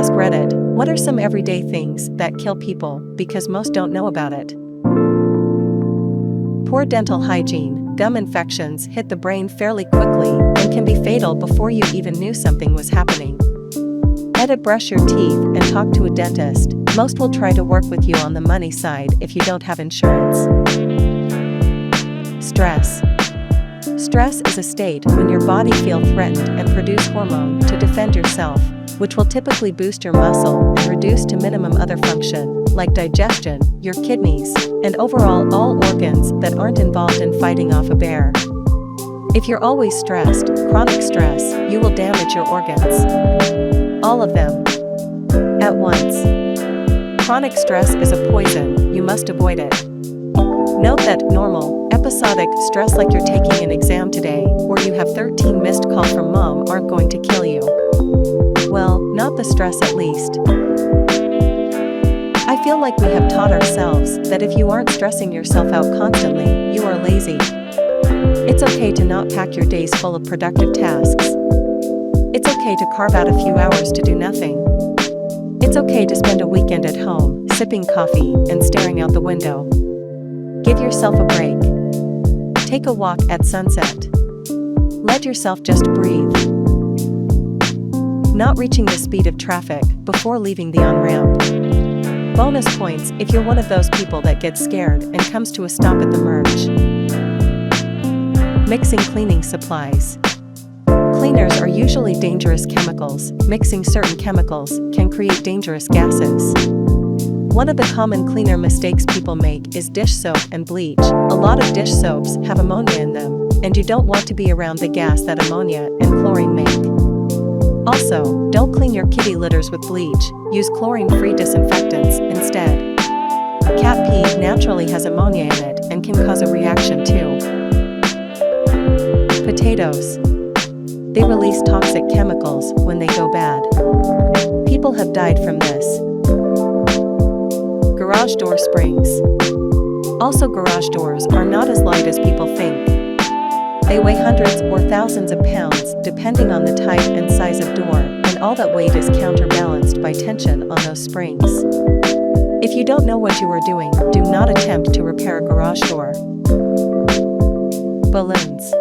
Ask Reddit, what are some everyday things that kill people because most don't know about it? Poor dental hygiene. Gum infections hit the brain fairly quickly and can be fatal before you even knew something was happening. Brush your teeth and talk to a dentist. Most will try to work with you on the money side if you don't have insurance. Stress. Stress is a state when your body feels threatened and produce hormone to defend yourself, which will typically boost your muscle and reduce to minimum other function, like digestion, your kidneys, and overall all organs that aren't involved in fighting off a bear. If you're always stressed, chronic stress, you will damage your organs. All of them. At once. Chronic stress is a poison, you must avoid it. Note that normal, episodic stress like you're taking an exam today or you have 13 missed calls from mom aren't going to kill you. Well, not the stress at least. I feel like we have taught ourselves that if you aren't stressing yourself out constantly, you are lazy. It's okay to not pack your days full of productive tasks. It's okay to carve out a few hours to do nothing. It's okay to spend a weekend at home, sipping coffee and staring out the window. Give yourself a break. Take a walk at sunset. Let yourself just breathe. Not reaching the speed of traffic before leaving the on-ramp. Bonus points if you're one of those people that gets scared and comes to a stop at the merge. Mixing cleaning supplies. Cleaners are usually dangerous chemicals. Mixing certain chemicals can create dangerous gases. One of the common cleaner mistakes people make is dish soap and bleach. A lot of dish soaps have ammonia in them, and you don't want to be around the gas that ammonia and chlorine make. Also, don't clean your kitty litters with bleach. Use chlorine-free disinfectants instead. Cat pee naturally has ammonia in it and can cause a reaction too. Potatoes. They release toxic chemicals when they go bad. People have died from this. Garage door springs. Also, garage doors are not as light as people think. They weigh hundreds or thousands of pounds depending on the type and size of door, and all that weight is counterbalanced by tension on those springs. If you don't know what you are doing, do not attempt to repair a garage door. Balloons.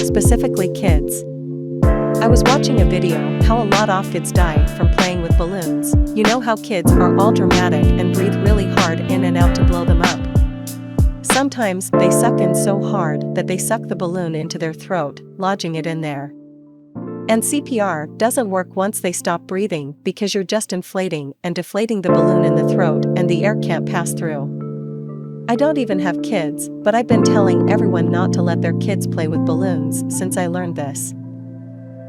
Specifically kids. I was watching a video how a lot of kids die from playing with balloons. You know how kids are all dramatic and breathe really hard in and out to blow them up. Sometimes they suck in so hard that they suck the balloon into their throat, lodging it in there. And CPR doesn't work once they stop breathing because you're just inflating and deflating the balloon in the throat and the air can't pass through. I don't even have kids, but I've been telling everyone not to let their kids play with balloons since I learned this.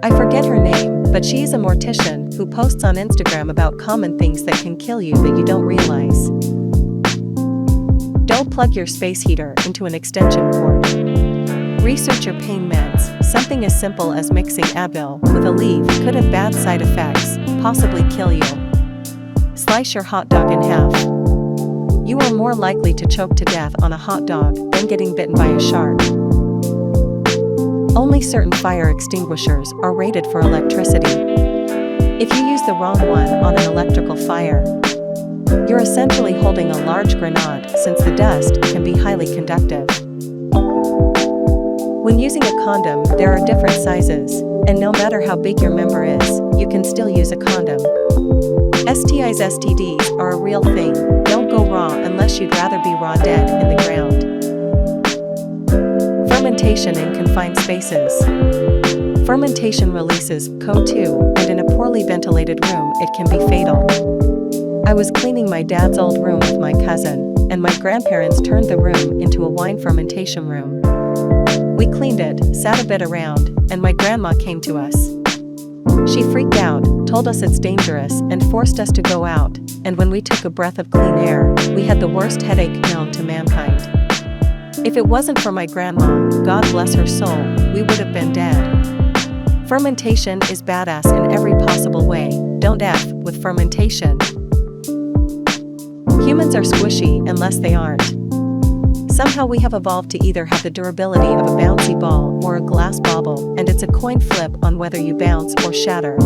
I forget her name, but she's a mortician who posts on Instagram about common things that can kill you that you don't realize. Don't plug your space heater into an extension cord. Research your pain meds. Something as simple as mixing Advil with a leaf could have bad side effects, possibly kill you. Slice your hot dog in half. You are more likely to choke to death on a hot dog than getting bitten by a shark. Only certain fire extinguishers are rated for electricity. If you use the wrong one on an electrical fire, you're essentially holding a large grenade since the dust can be highly conductive. When using a condom, there are different sizes, and no matter how big your member is, you can still use a condom. STIs/STDs are a real thing. Don't go raw unless you'd rather be raw dead in the ground. Fermentation in confined spaces. Fermentation releases CO2, and in a poorly ventilated room it can be fatal. I was cleaning my dad's old room with my cousin, and my grandparents turned the room into a wine fermentation room. We cleaned it, sat a bit around, and my grandma came to us. She freaked out, told us it's dangerous, and forced us to go out, and when we took a breath of clean air, we had the worst headache known to mankind. If it wasn't for my grandma, God bless her soul, we would have been dead. Fermentation is badass in every possible way. Don't F with fermentation. Humans are squishy unless they aren't. Somehow we have evolved to either have the durability of a bouncy ball or a glass bauble, and it's a coin flip on whether you bounce or shatter.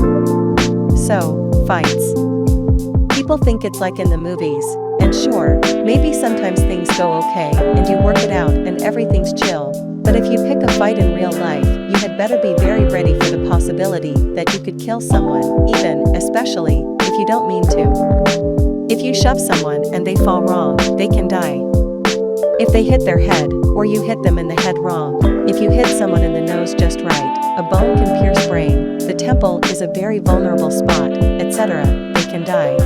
So, fights. People think it's like in the movies, and sure, maybe sometimes things go okay and you work it out and everything's chill, but if you pick a fight in real life, you had better be very ready for the possibility that you could kill someone, especially, if you don't mean to. If you shove someone and they fall wrong, they can die. If they hit their head, or you hit them in the head wrong, if you hit someone in the nose just right, a bone can pierce brain, the temple is a very vulnerable spot, etc., they can die.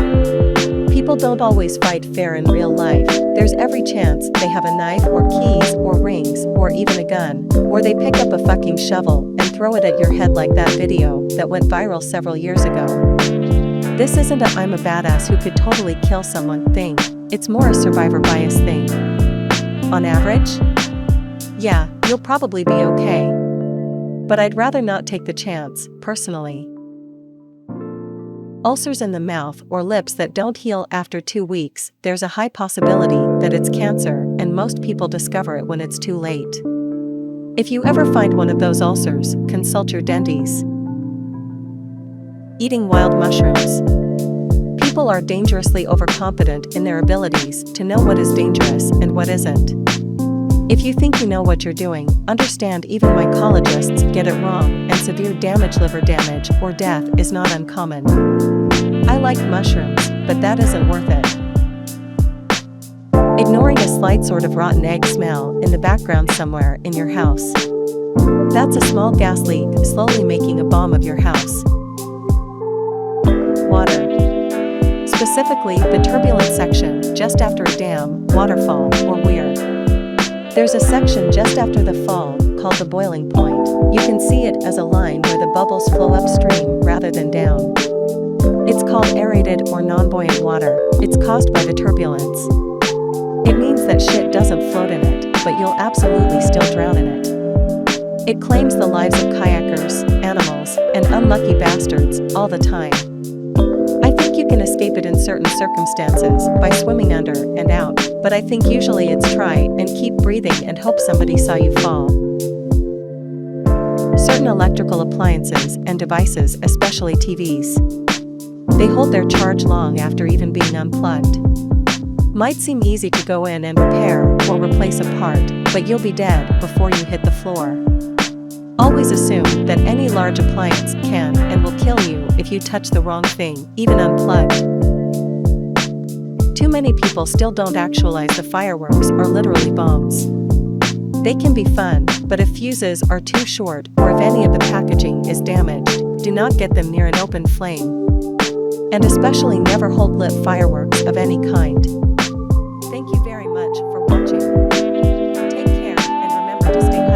People don't always fight fair in real life. There's every chance they have a knife or keys or rings or even a gun, or they pick up a fucking shovel and throw it at your head like that video that went viral several years ago. This isn't a I'm a badass who could totally kill someone thing, it's more a survivor bias thing. On average? Yeah, you'll probably be okay. But I'd rather not take the chance, personally. Ulcers in the mouth or lips that don't heal after 2 weeks, there's a high possibility that it's cancer, and most people discover it when it's too late. If you ever find one of those ulcers, consult your dentist. Eating wild mushrooms. People are dangerously overconfident in their abilities to know what is dangerous and what isn't. If you think you know what you're doing, understand even mycologists get it wrong, and severe liver damage or death is not uncommon. I like mushrooms, but that isn't worth it. Ignoring a slight sort of rotten egg smell in the background somewhere in your house. That's a small gas leak slowly making a bomb of your house. Water. Specifically, the turbulent section just after a dam, waterfall, or weir. There's a section just after the fall, called the boiling point. You can see it as a line where the bubbles flow upstream rather than down. It's called aerated or non-buoyant water. It's caused by the turbulence. It means that shit doesn't float in it, but you'll absolutely still drown in it. It claims the lives of kayakers, animals, and unlucky bastards all the time. I think you can escape it in certain circumstances by swimming under and out, but I think usually it's try and keep breathing and hope somebody saw you fall. Certain electrical appliances and devices, especially TVs, they hold their charge long after even being unplugged. Might seem easy to go in and repair or replace a part, but you'll be dead before you hit the floor. Always assume that any large appliance can and will kill you if you touch the wrong thing, even unplugged. Too many people still don't actualize the fireworks are literally bombs. They can be fun, but if fuses are too short or if any of the packaging is damaged, do not get them near an open flame. And especially never hold lit fireworks of any kind. Thank you very much for watching. Take care and remember to stay